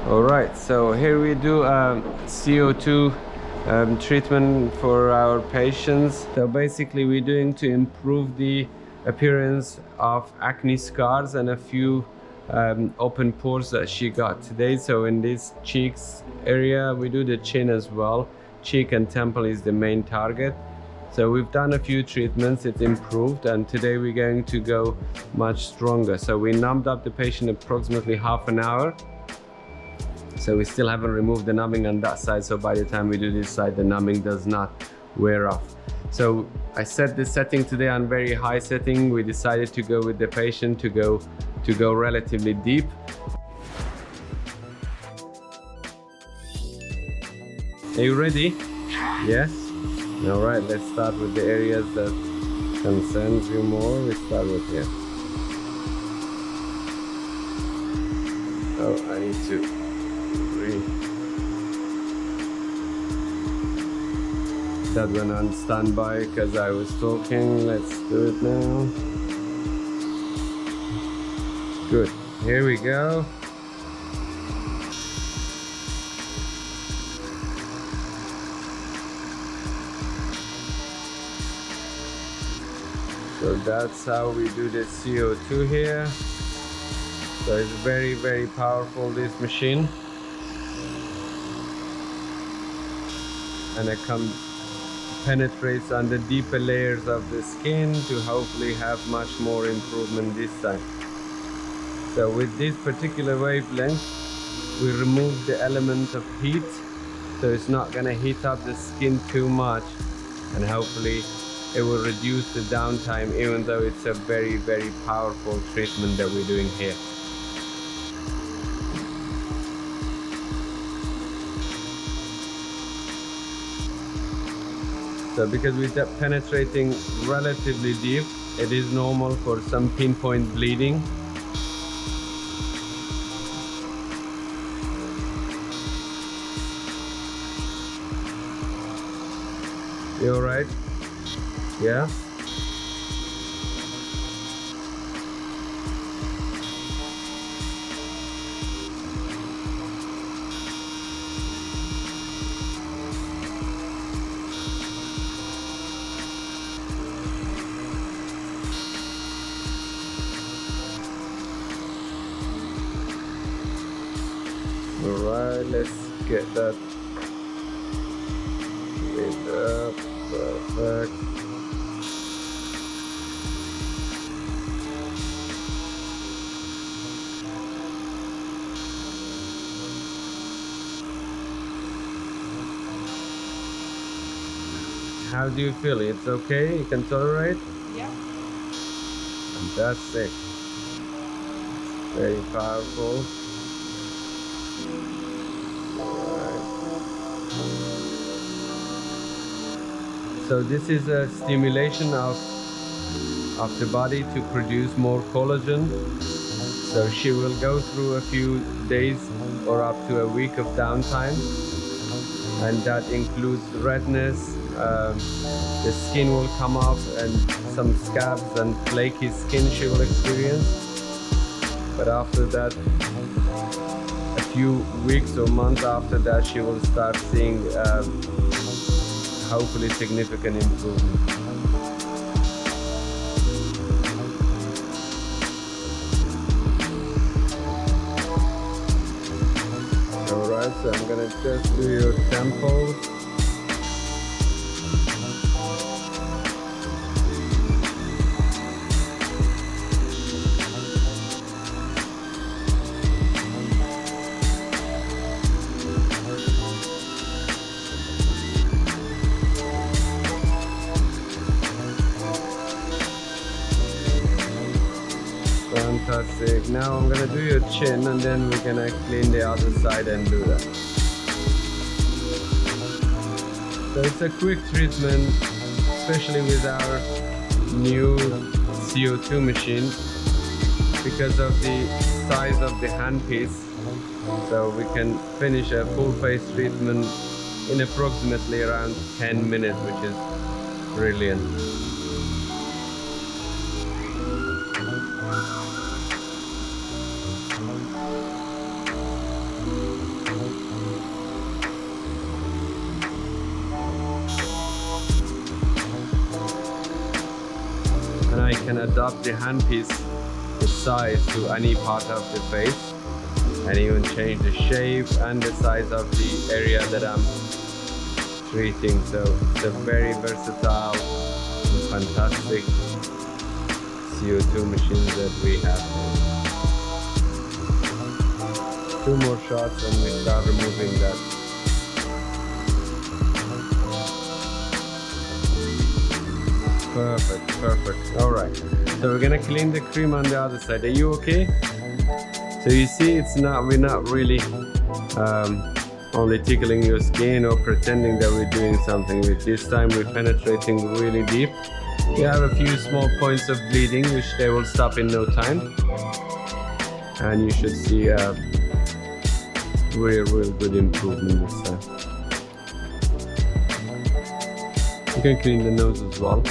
All right, so here we do CO2 treatment for our patients. So basically we're doing to improve the appearance of acne scars and a few open pores that she got today. So in this cheeks area, we do the chin as well. Cheek and temple is the main target. So we've done a few treatments, it's improved, and today we're going to go much stronger. So we numbed up the patient approximately half an hour. So we still haven't removed the numbing on that side, so by the time we do this side, the numbing does not wear off. So I set the setting today on very high setting. We decided to go with the patient to go relatively deep. Are you ready? Yes? All right, let's start with the areas that concerns you more. We start with here. Oh, I need to that went on standby because I was talking. Let's do it now. Good. Here we go. So that's how we do the CO2 here. So it's very, very powerful, this machine. And it penetrates on the deeper layers of the skin to hopefully have much more improvement this time. So with this particular wavelength, we remove the element of heat, so it's not going to heat up the skin too much, and hopefully it will reduce the downtime, even though it's a very, very powerful treatment that we're doing here. So because we're penetrating relatively deep, it is normal for some pinpoint bleeding. You all right? Yeah? Alright, let's get that lit up. Perfect. How do you feel? It's okay? You can tolerate? Yeah. Fantastic. Very powerful. So this is a stimulation of the body to produce more collagen. So she will go through a few days or up to a week of downtime, and that includes redness. The skin will come off, and some scabs and flaky skin she will experience. But after that, a few weeks or months after that, she will start seeing hopefully significant improvement. Alright, so I'm gonna just do your temples. Fantastic. Now I'm gonna do your chin, and then we're gonna clean the other side and do that. So it's a quick treatment, especially with our new CO2 machine, because of the size of the handpiece. So we can finish a full face treatment in approximately around 10 minutes, which is brilliant. can adapt the handpiece, the size to any part of the face, and even change the shape and the size of the area that I'm treating. So it's a very versatile and fantastic CO2 machines that we have. 2 more shots and we start removing that. Perfect. All right. So we're gonna clean the cream on the other side. Are you okay? So you see, we're not really only tickling your skin or pretending that we're doing something. With this time, we're penetrating really deep. You have a few small points of bleeding, which they will stop in no time, and you should see a real good improvement this time. You can clean the nose as well.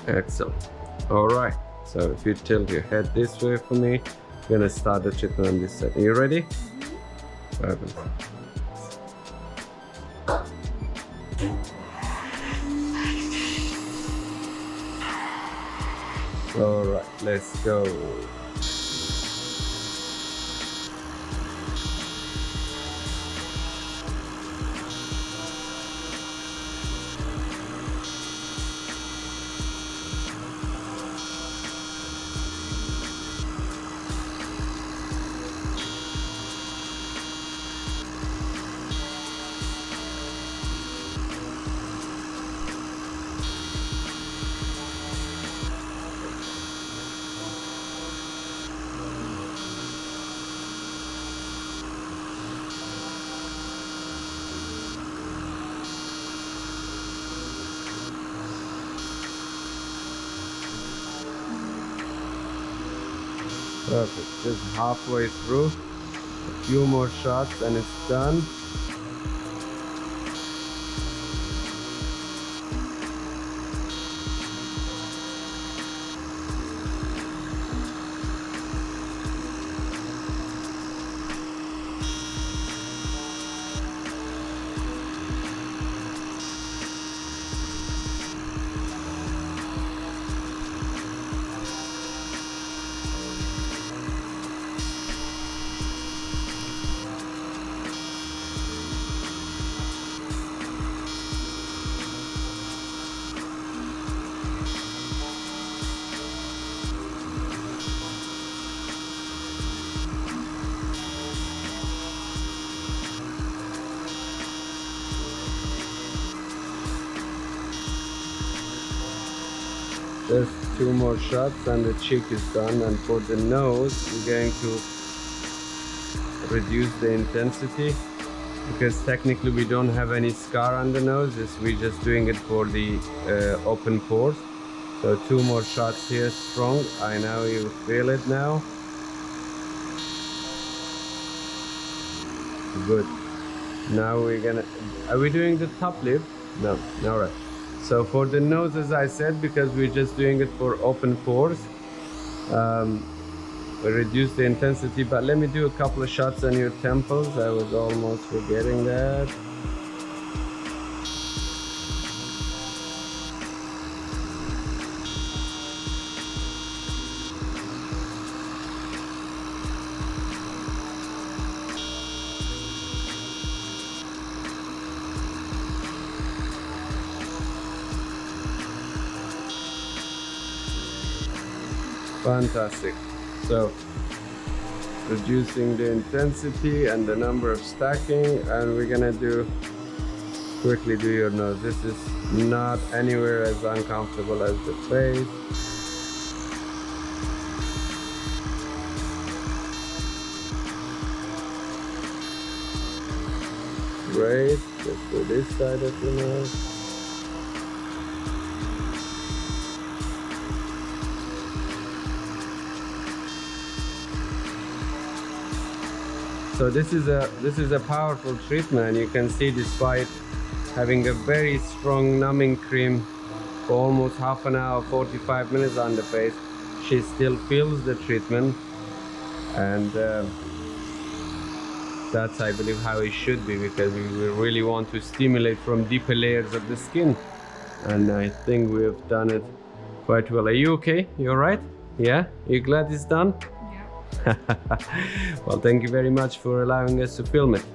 Excellent. All right, so if you tilt your head this way for me, we're gonna start the treatment on this side. Are you ready? Fabulous. All right, let's go. Perfect, just halfway through, a few more shots and it's done. Just 2 more shots and the cheek is done. And for the nose, we're going to reduce the intensity because technically we don't have any scar on the nose. We're just doing it for the open pores. So 2 more shots here, strong. I know you feel it now. Good. Now we're gonna, are we doing the top lip? No, all right. So for the nose, as I said, because we're just doing it for open pores, we reduce the intensity, but let me do a couple of shots on your temples. I was almost forgetting that. Fantastic. So reducing the intensity and the number of stacking, and we're gonna quickly do your nose. This is not anywhere as uncomfortable as the face. Great, let's do this side of the nose. So this is a powerful treatment, and you can see, despite having a very strong numbing cream for almost half an hour, 45 minutes on the face, she still feels the treatment, and that's, I believe, how it should be, because we really want to stimulate from deeper layers of the skin, and I think we've done it quite well. Are you okay? You all right? Yeah? You glad it's done? Yeah. Well, thank you very much for allowing us to film it.